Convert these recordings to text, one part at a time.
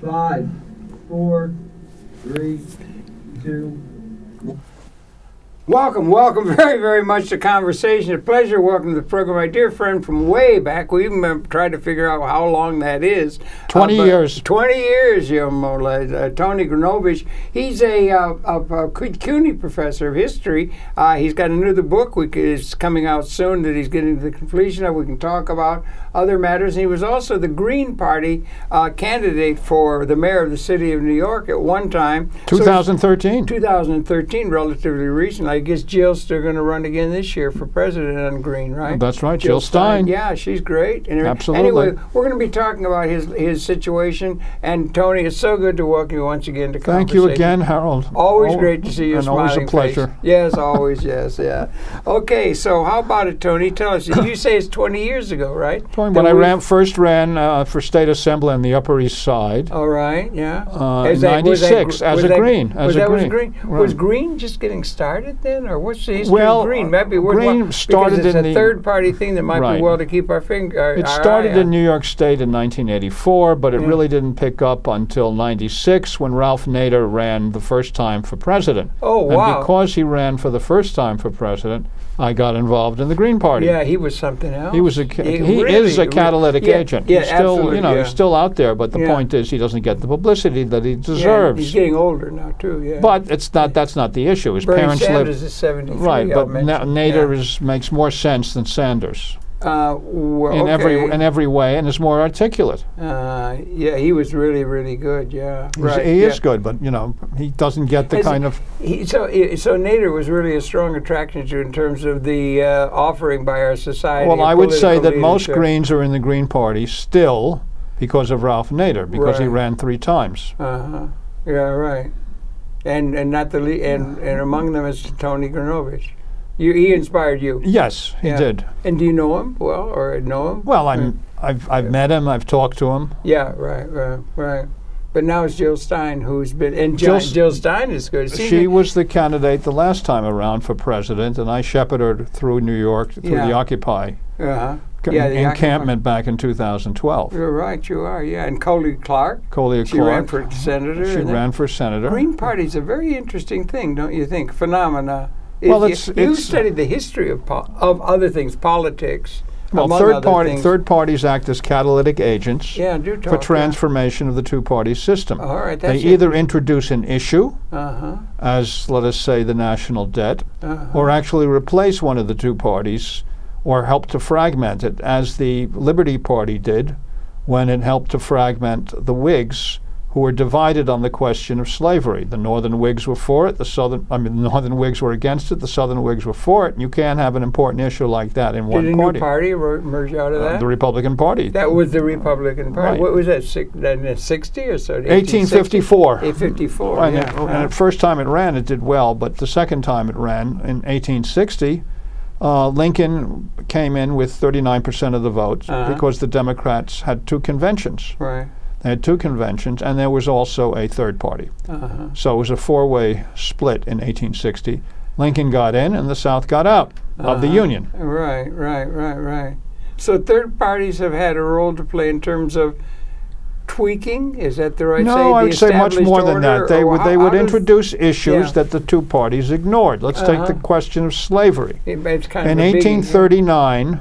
5, 4, 3, 2. Welcome very, very much to Conversation. A pleasure. Welcome to the program. My dear friend from way back. We even tried to figure out how long that is. 20 years. 20 years, Tony Gronowicz. He's a CUNY professor of history. He's got another book is coming out soon that he's getting to the completion of. We can talk about other matters. And he was also the Green Party candidate for the mayor of the city of New York at one time. 2013. 2013, relatively recent. I guess Jill's still going to run again this year for president on Green, right? That's right, Jill Stein. Yeah, she's great. And absolutely. Anyway, we're going to be talking about his situation. And Tony, it's so good to welcome you once again to Conversation. Thank you again, Harold. Always great to see you and smiling always a pleasure. Face. Yes, always, yes, yeah. Okay, so how about it, Tony? Tell us. You say it's 20 years ago, right? When I first ran for state assembly on the Upper East Side. All right, yeah. In 96 as a Green. Was Green just getting started then, or what's the history of Green? Maybe Green started because it's in a third-party thing that might be well to keep our finger. It started in New York State in 1984, but it really didn't pick up until 96 when Ralph Nader ran the first time for president. Oh, wow. And because he ran for the first time for president, I got involved in the Green Party. Yeah, he was something else. He is a catalytic agent. Yeah, he's still, absolutely, he's still out there, but the point is he doesn't get the publicity that he deserves. Yeah, he's getting older now too. Yeah. But that's not the issue. His Bernie parents Sanders is 73. Right, but Nader makes more sense than Sanders. In every way, and is more articulate. Yeah, he was really, really good. Yeah, he is good, but he doesn't get the kind of. So Nader was really a strong attraction to you in terms of the offering by our society. Well, I would say that most Greens are in the Green Party still because of Ralph Nader, because he ran 3 times. Yeah, right. And not the and among them is Tony Gronowicz. He inspired you. Yes, he did. And do you know him well, or know him? Well, I've met him. I've talked to him. Yeah, right. But now it's Jill Stein who's been, and Jill Stein is good. She was the candidate the last time around for president, and I shepherded her through New York through the Occupy encampment back in 2012. You're right, you are. Yeah, and Coley Clark. She ran for senator. She ran for senator. Green Party's a very interesting thing, don't you think? Phenomena. Well, you studied the history of other things, politics. Well, third parties act as catalytic agents for transformation of the two-party system. All right, they either introduce an issue, as let us say the national debt, or actually replace one of the two parties, or help to fragment it, as the Liberty Party did when it helped to fragment the Whigs, who were divided on the question of slavery. The Northern Whigs were for it, the Northern Whigs were against it, the Southern Whigs were for it, and you can't have an important issue like that in one party. Did a new party emerge out of that? The Republican Party. That was the Republican Party. Right. What was that, 60 or so? 1854. 1854, and the first time it ran, it did well, but the second time it ran, in 1860, Lincoln came in with 39% of the votes because the Democrats had 2 conventions. Right. They had 2 conventions, and there was also a third party. So it was a 4-way split in 1860. Lincoln got in, and the South got out of the Union. Right. So third parties have had a role to play in terms of tweaking? Is that the right say? No, I would say much more than that. They would introduce issues that the two parties ignored. Let's take the question of slavery. It's kind in 1839,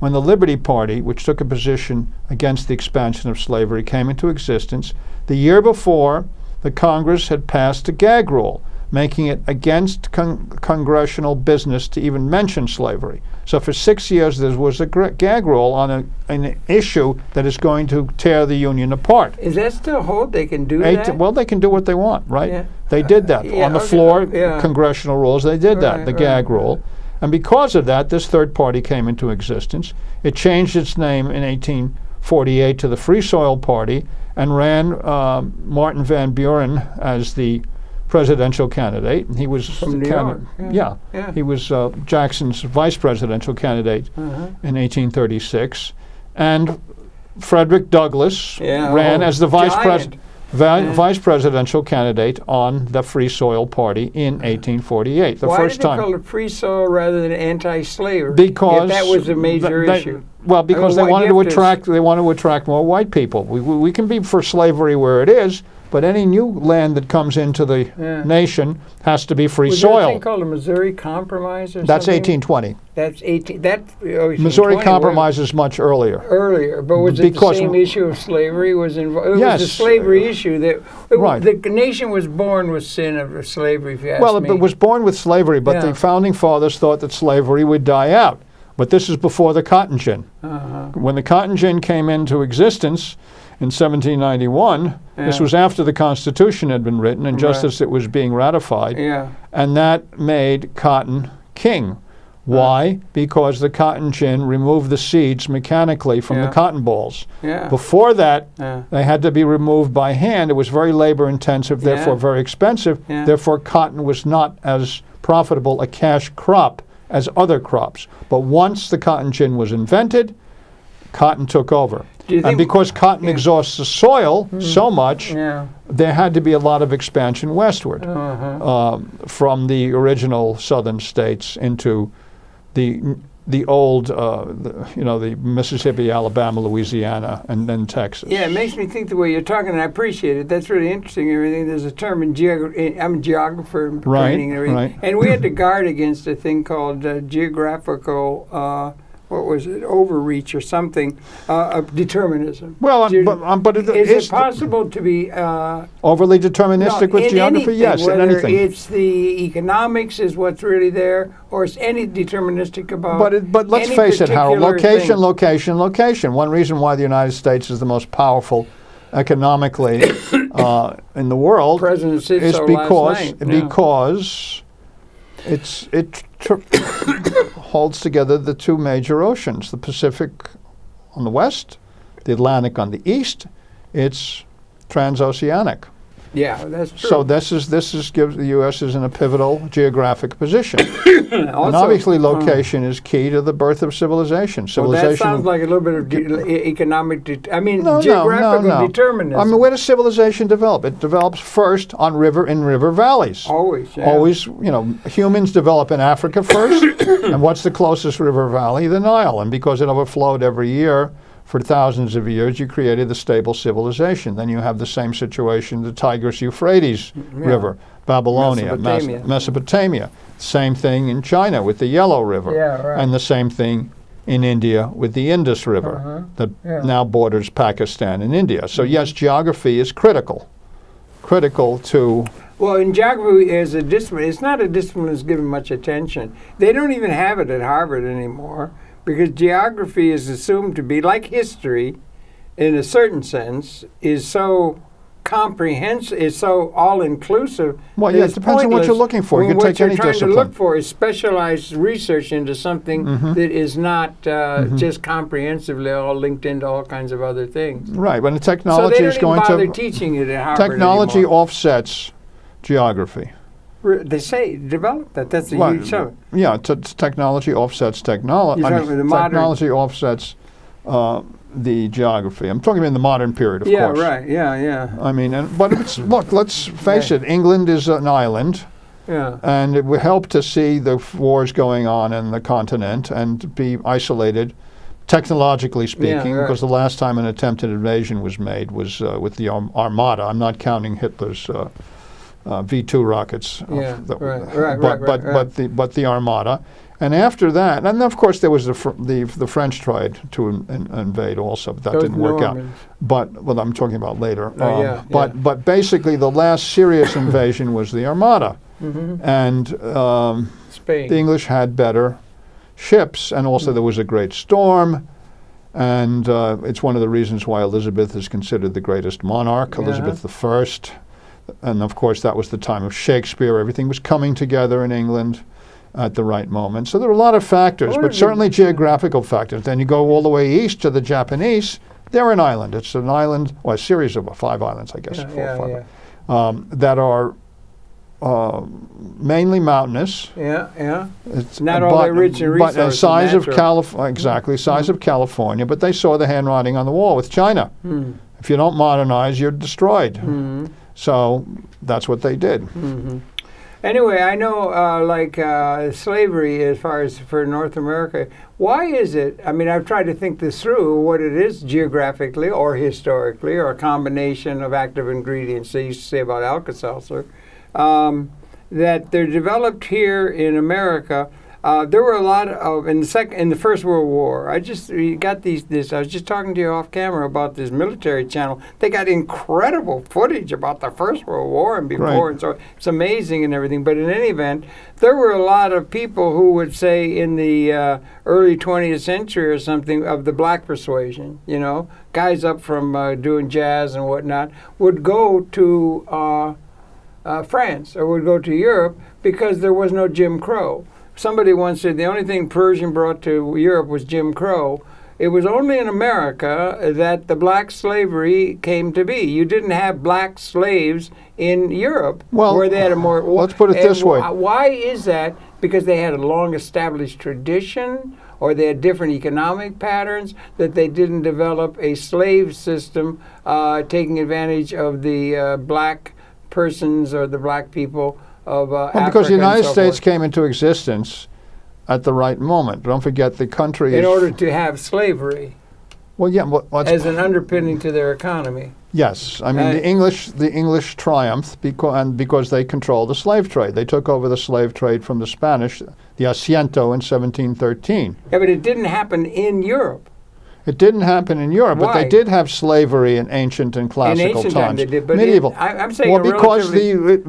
when the Liberty Party, which took a position against the expansion of slavery, came into existence, the year before, the Congress had passed a gag rule, making it against congressional business to even mention slavery. So for 6 years, there was a gag rule on an issue that is going to tear the Union apart. Is that still hold? They can do that? Well, they can do what they want, right? Yeah. They did that. On the floor, congressional rules, they did that, the gag rule. And because of that, this third party came into existence. It changed its name in 1848 to the Free Soil Party and ran Martin Van Buren as the presidential candidate. He was from New York. He was Jackson's vice presidential candidate in 1836. And Frederick Douglass ran as the vice president. vice presidential candidate on the Free Soil Party in 1848, the Why first did they time. call it free soil rather than anti-slavery? Because if that was a major issue. Well, because I mean, they wanted to attract. They want to attract more white people. We can be for slavery where it is, but any new land that comes into the nation has to be free was soil. there a thing called the Missouri Compromise or That's something? 1820. That's 18. That Missouri Compromise is much earlier. Earlier, but was it the same issue of slavery was involved? It Yes. was a slavery issue that Right. the nation was born with sin of slavery. If you ask me. It was born with slavery, but the founding fathers thought that slavery would die out. But this is before the cotton gin. When the cotton gin came into existence in 1791, this was after the Constitution had been written and just as it was being ratified, and that made cotton king. Why? Because the cotton gin removed the seeds mechanically from the cotton balls. Before that, they had to be removed by hand. It was very labor intensive, therefore very expensive. Therefore, cotton was not as profitable a cash crop as other crops. But once the cotton gin was invented, cotton took over. And because cotton exhausts the soil so much, there had to be a lot of expansion westward from the original southern states into the old, the Mississippi, Alabama, Louisiana, and then Texas. Yeah, it makes me think the way you're talking, and I appreciate it. That's really interesting. Everything there's a term in I'm a geographer in training and everything, and we had to guard against a thing called geographical. What was it? Overreach or something? Of determinism. Well, but is it possible to be overly deterministic with geography? Anything, yes, in whether anything. It's the economics is what's really there, or it's any deterministic about. But let's face it, Harold. Location. One reason why the United States is the most powerful economically in the world is because it holds together the two major oceans, the Pacific on the west, the Atlantic on the east. It's transoceanic. Yeah, that's true. So this gives the U.S. is in a pivotal geographic position. And obviously location is key to the birth of civilization. Well, that sounds like a little bit of economic, geographical determinism. I mean, where does civilization develop? It develops first in river valleys. Always, yeah. Always, humans develop in Africa first, and what's the closest river valley? The Nile. And because it overflowed every year, for thousands of years, you created the stable civilization. Then you have the same situation, the Tigris-Euphrates River, Babylonia, Mesopotamia. Same thing in China with the Yellow River. And the same thing in India with the Indus River that now borders Pakistan and India. So yes, geography is critical to... Well, in geography as a discipline, it's not a discipline that's given much attention. They don't even have it at Harvard anymore, because geography is assumed to be, like history, in a certain sense, is so comprehensive, is so all-inclusive. Well, yeah, it depends on what you're looking for. You can take any discipline. What you're trying to look for is specialized research into something that is not just comprehensively all linked into all kinds of other things. Right, but the technology is going to... So they don't even bother teaching it at Harvard Technology anymore. offsets geography. They say develop that. That's a huge show. Yeah, technology offsets technology. Technology offsets the geography. I'm talking about in the modern period, of course. Yeah, right. Yeah. I mean, but look, let's face it. England is an island. Yeah. And it would help to see the wars going on in the continent and be isolated, technologically speaking, because the last time an attempted invasion was made was with the Armada. I'm not counting Hitler's V-2 rockets. But the Armada. And after that, and of course there was the French tried to invade also, but that didn't work out. But I'm talking about later. But basically the last serious invasion was the Armada. And Spain. The English had better ships, and also there was a great storm. And it's one of the reasons why Elizabeth is considered the greatest monarch, Elizabeth I. And of course that was the time of Shakespeare. Everything was coming together in England at the right moment. So there were a lot of factors, but certainly geographical factors. Then you go all the way east to the Japanese. They're an island. It's an island, or a series of 5 islands, I guess, that are mainly mountainous. It's not all that rich in resources. But size of California, of California. But they saw the handwriting on the wall with China, If you don't modernize, you're destroyed. Mm-hmm. So that's what they did. Mm-hmm. Anyway, I know slavery as far as for North America, why is it, I mean, I've tried to think this through, what it is geographically or historically or a combination of active ingredients they used to say about Alka-Seltzer, that they're developed here in America. There were a lot of in the First World War. I was just talking to you off camera about this military channel. They got incredible footage about the First World War and before, and so it's amazing and everything. But in any event, there were a lot of people who would say in the early 20th century or something of the black persuasion. You know, guys up from doing jazz and whatnot would go to France or would go to Europe because there was no Jim Crow. Somebody once said the only thing Persian brought to Europe was Jim Crow. It was only in America that the black slavery came to be. You didn't have black slaves in Europe where they had a more... Let's put it this way. Why is that? Because they had a long-established tradition or they had different economic patterns that they didn't develop a slave system taking advantage of the black persons or the black people of because the United States forth. came into existence at the right moment. Don't forget the country in order to have slavery. Well, yeah, as an underpinning to their economy. Yes, I mean the English triumphed because they controlled the slave trade. They took over the slave trade from the Spanish, the asiento in 1713. Yeah, but it didn't happen in Europe. It didn't happen in Europe, Why? but they did have slavery in ancient and classical times. Times. They did, but medieval. I'm saying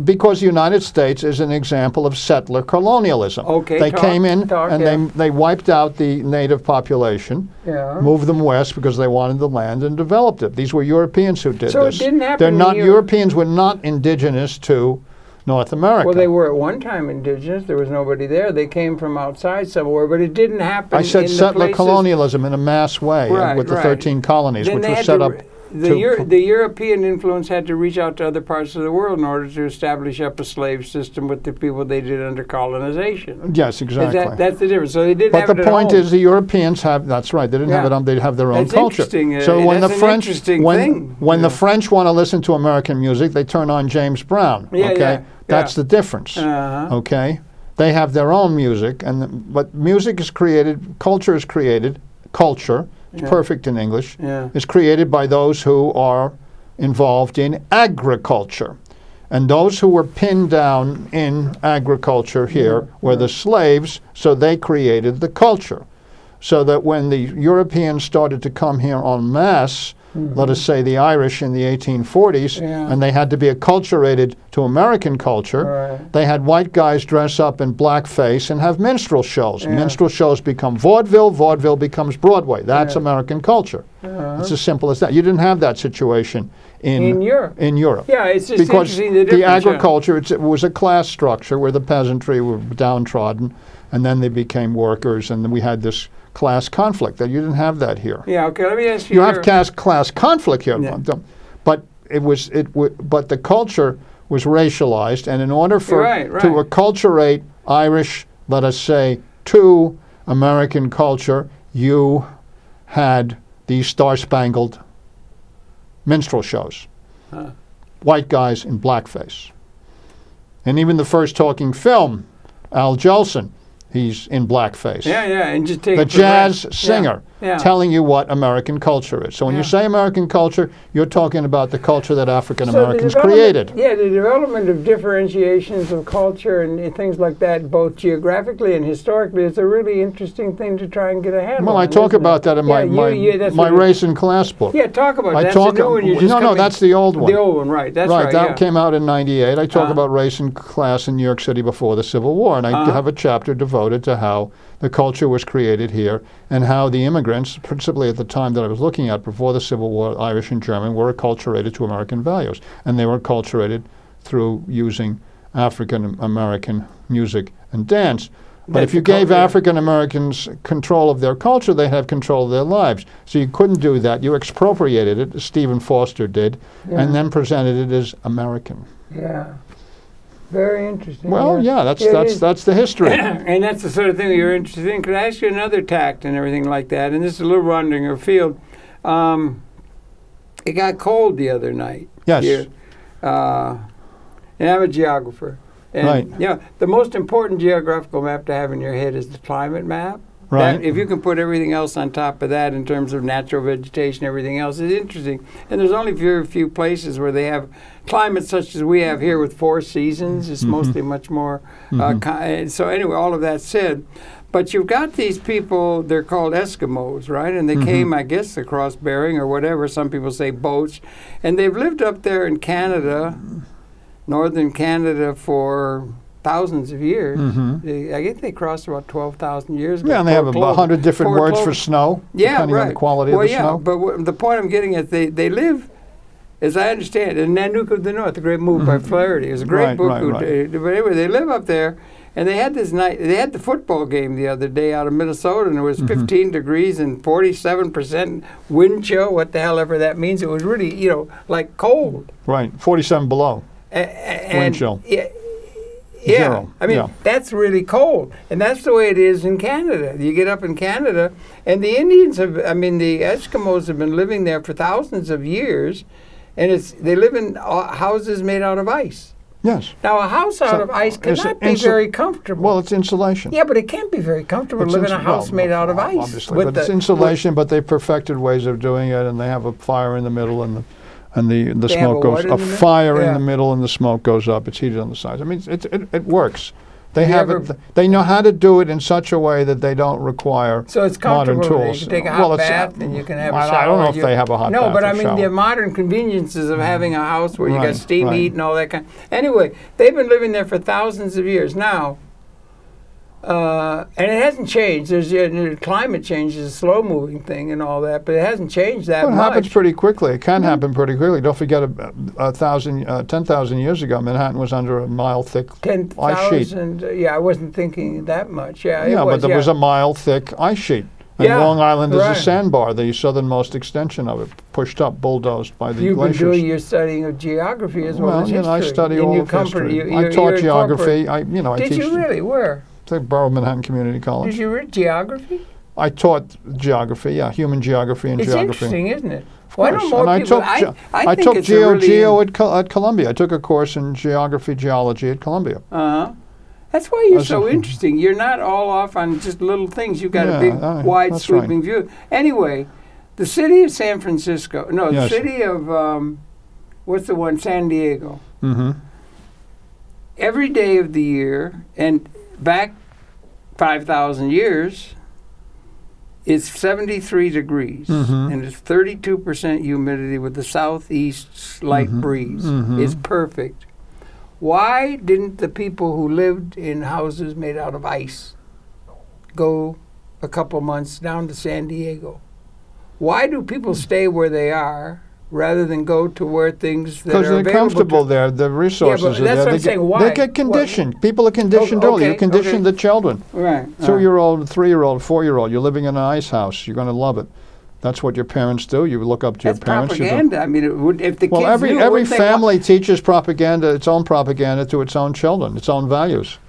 because the United States is an example of settler colonialism. Okay, they came in and they wiped out the native population, moved them west because they wanted the land and developed it. These were Europeans who did this. So it didn't happen. They're not Europeans were not indigenous to North America. Well, they were at one time indigenous. There was nobody there. They came from outside somewhere, but it didn't happen. I said settler colonialism in a mass way with the 13 colonies, then which were set up. The European influence had to reach out to other parts of the world in order to establish up a slave system with the people they did under colonization. Yes, exactly. That's the difference. So they didn't have it at home. But the point is, the Europeans have. That's right. They didn't have it on. They have their own culture. Interesting. So when that's the French, when the thing. French want to listen to American music, they turn on James Brown. That's the difference. Okay, they have their own music, but music is created. Culture is created. Culture. It's perfect in English, is created by those who are involved in agriculture. And those who were pinned down in agriculture here were the slaves, so they created the culture. So that when the Europeans started to come here en masse, let us say the Irish in the 1840s, and they had to be acculturated to American culture, they had white guys dress up in blackface and have minstrel shows. Minstrel shows become vaudeville, vaudeville becomes Broadway. That's American culture. It's as simple as that. You didn't have that situation in Europe. Yeah, it's just because interesting the agriculture, it was a class structure where the peasantry were downtrodden, and then they became workers, and then we had this class conflict. That you didn't have that here. Yeah. Okay. Let me ask you. You have class conflict here, but but the culture was racialized, and in order for to acculturate Irish, let us say, to American culture, you had these star-spangled minstrel shows, white guys in blackface, and even the first talking film, Al Jolson. He's in blackface. And just take the jazz singer telling you what American culture is. So when you say American culture, you're talking about the culture that African Americans created. Yeah, the development of differentiations of culture and things like that, both geographically and historically, is a really interesting thing to try and get a handle on. Well, I talk about that in my race and class book. Yeah, talk about that. That's the new one. No, that's the old one. The old one, right. That's right. That came out in 98. I talk about race and class in New York City before the Civil War, and I have a chapter devoted to how the culture was created here and how the immigrants, principally at the time that I was looking at before the Civil War, Irish and German, were acculturated to American values. And they were acculturated through using African American music and dance. But if you gave African Americans control of their culture, they'd have control of their lives. So you couldn't do that. You expropriated it, as Stephen Foster did, and then presented it as American. Yeah. Very interesting. Well, that's the history. And that's the sort of thing you're interested in. Could I ask you another tact and everything like that? And this is a little wandering afield. It got cold the other night. Yes. Here. And I'm a geographer. And, Right. you know, the most important geographical map to have in your head is the climate map. Right. That, if you can put everything else on top of that in terms of natural vegetation, everything else is interesting. And there's only very few places where they have climate such as we have here with 4 seasons. It's mostly much more. So anyway, all of that said, but you've got these people, they're called Eskimos, right? And they came, I guess, across Bering or whatever. Some people say boats. And they've lived up there in Canada, northern Canada, for thousands of years. I guess they crossed about 12,000 years ago. Yeah, and they have about 100 different words for snow, depending on the quality of the snow. But the point I'm getting at, they live, as I understand, in Nanook of the North, a great move by Flaherty. It was a great book. But anyway, they live up there, and they had this night. They had the football game the other day out of Minnesota, and it was 15 degrees and 47% wind chill. What the hell ever that means? It was really, you know, like cold. Right, 47 below. Wind chill. Yeah, Zero. I mean, that's really cold. And that's the way it is in Canada. You get up in Canada, and the Indians the Eskimos have been living there for thousands of years, and they live in houses made out of ice. Yes. Now, a house out of ice cannot be very comfortable. Well, it's insulation. Yeah, but it can't be very comfortable to live in a house made out of ice. Obviously, but it's insulation, but they perfected ways of doing it, and they have a fire in the middle, and the smoke goes up. Fire in the middle, and the smoke goes up. It's heated on the sides. I mean, it works. They they know how to do it in such a way that they don't require so it's modern comfortable. tools. You can take a hot bath, and you can have a shower. I don't know if they have a hot bath. No, but I mean shower. the modern conveniences of having a house where you got steam heat and all that kind. Anyway, they've been living there for thousands of years now. And it hasn't changed. Climate change is a slow-moving thing and all that, but it hasn't changed that much. It happens pretty quickly. It can happen pretty quickly. Don't forget, 10,000 years ago, Manhattan was under a mile-thick ice sheet. 10,000. Yeah, I wasn't thinking that much. But there was a mile-thick ice sheet. And Long Island is a sandbar, the southernmost extension of it, pushed up, bulldozed by the glaciers. You've been doing your studying of geography as well as history. I study all of history. I taught geography. I teach. Did you really? Where? Barron Manhattan Community College. Did you read geography? I taught geography, human geography and geography. It's interesting, isn't it? Why don't more people? I took geo at Columbia. I took a course in geology at Columbia. That's why you're so interesting. You're not all off on just little things. You've got a big, wide, sweeping view. Anyway, the city of San Francisco. No, the city of what's the one? San Diego. Every day of the year and back 5,000 years, it's 73 degrees, and it's 32% humidity with the southeast light breeze. It's perfect. Why didn't the people who lived in houses made out of ice go a couple months down to San Diego? Why do people stay where they are rather than go to where things that are available? Because they're comfortable there. The resources are there. That's what I'm saying. Why? They get conditioned. People are conditioned early. You condition the children. Right. 2-year-old, 3-year-old, 4-year-old. You're living in an ice house. You're going to love it. That's what your parents do. You look up to your parents. That's propaganda. I mean, if the kids every family teaches propaganda, its own propaganda to its own children, its own values.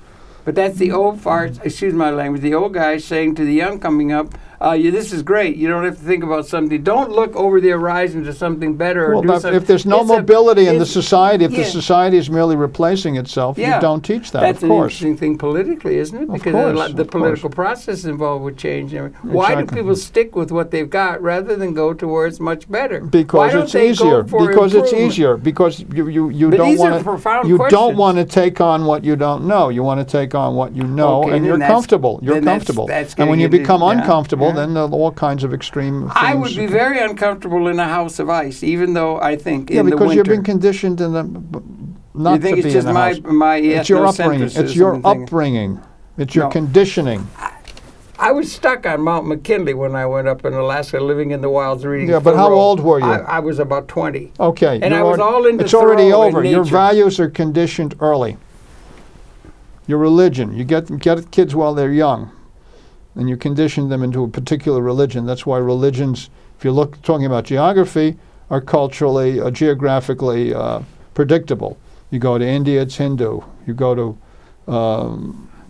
But that's the old farts, excuse my language, the old guys saying to the young coming up, this is great. You don't have to think about something. Don't look over the horizon to something better. If there's no mobility in the society, if the society is merely replacing itself, you don't teach that, That's of course. That's an interesting thing politically, isn't it? Because the political process involved with change. Why do people stick with what they've got rather than go to where it's much better? Because it's easier. Because it's easier. Because you don't want to take on what you don't know. You want to take on what you know, and you're comfortable. You're comfortable. And when you become uncomfortable, then there are all kinds of extreme things. I would be very uncomfortable in a house of ice, even though I think in the winter. Yeah, because you've been conditioned in not you think to be it's just in a house. It's your upbringing. It's your upbringing. It's your conditioning. I was stuck on Mount McKinley when I went up in Alaska, living in the wilds, reading. Yeah, but how old were you? I was about 20. Okay, and I was all into. It's already over. Your values are conditioned early. Your religion. You get kids while they're young, and you condition them into a particular religion. That's why religions, if you look talking about geography, are culturally, geographically predictable. You go to India, it's Hindu. You go to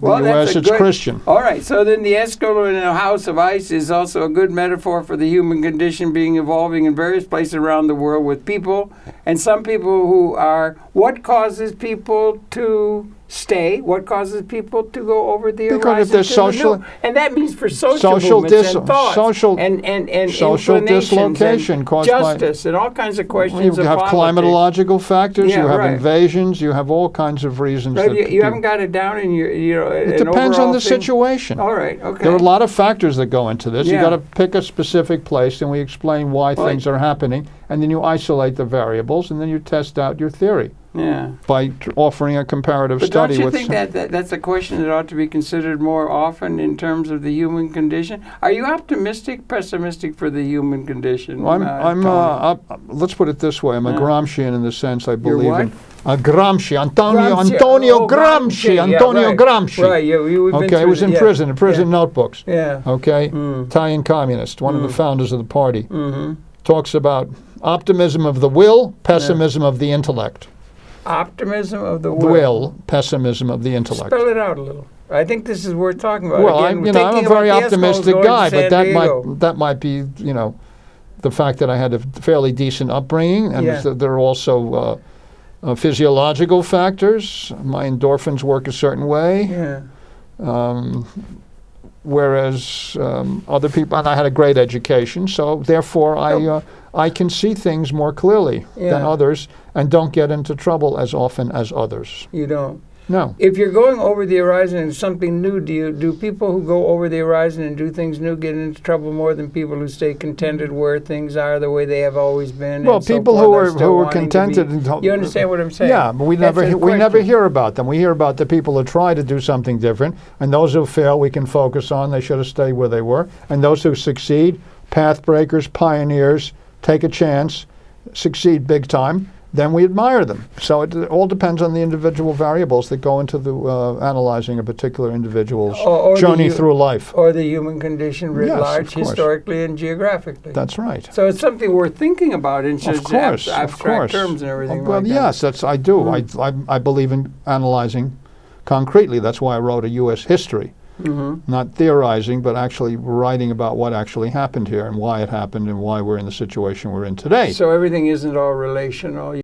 Well, U.S. it's Christian. All right, so then the Eskimo in a house of ice is also a good metaphor for the human condition being evolving in various places around the world with people, and some people who are, what causes people to stay? What causes people to go over the Because horizon if there's to social, the new? And that means for social movements and thoughts social inclinations dislocation and caused justice and all kinds of questions you of have politics. climatological factors, Yeah, you have right. invasions, you have all kinds of reasons. But that you haven't got it down in your, it depends on the situation. All right, okay. There are a lot of factors that go into this. Yeah. You got to pick a specific place, and we explain why things are happening, and then you isolate the variables, and then you test out your theory. Yeah. By offering a comparative But study. don't you think that's a question that ought to be considered more often in terms of the human condition? Are you optimistic, pessimistic for the human condition? Let's put it this way. I'm a Gramscian in the sense I believe in. Gramsci. Antonio Gramsci. Right, yeah, we've been okay, he was in prison notebooks. Yeah. Okay, Italian communist, one of the founders of the party. Talks about optimism of the will, pessimism of the intellect. Optimism of the will. Pessimism of the intellect. Spell it out a little. I think this is worth talking about. Well, Again, I'm a very optimistic guy, but Diego. that might be, the fact that I had a fairly decent upbringing, and there are also physiological factors. My endorphins work a certain way. Yeah. Whereas other people, and I had a great education, so therefore I can see things more clearly than others, and don't get into trouble as often as others. You don't? No. If you're going over the horizon and something new, do people who go over the horizon and do things new get into trouble more than people who stay contented where things are the way they have always been? Well, people who are contented. You understand what I'm saying? Yeah, but we never hear about them. We hear about the people who try to do something different, and those who fail we can focus on. They should have stayed where they were. And those who succeed, path breakers, pioneers, take a chance, succeed big time, then we admire them. So it all depends on the individual variables that go into the analyzing a particular individual's journey through life. Or the human condition writ large, historically and geographically. That's right. So it's something worth thinking about in just abstract terms and everything like that. Yes, I do. I believe in analyzing concretely. That's why I wrote a U.S. history. Not theorizing, but actually writing about what actually happened here and why it happened and why we're in the situation we're in today. So everything isn't all relational.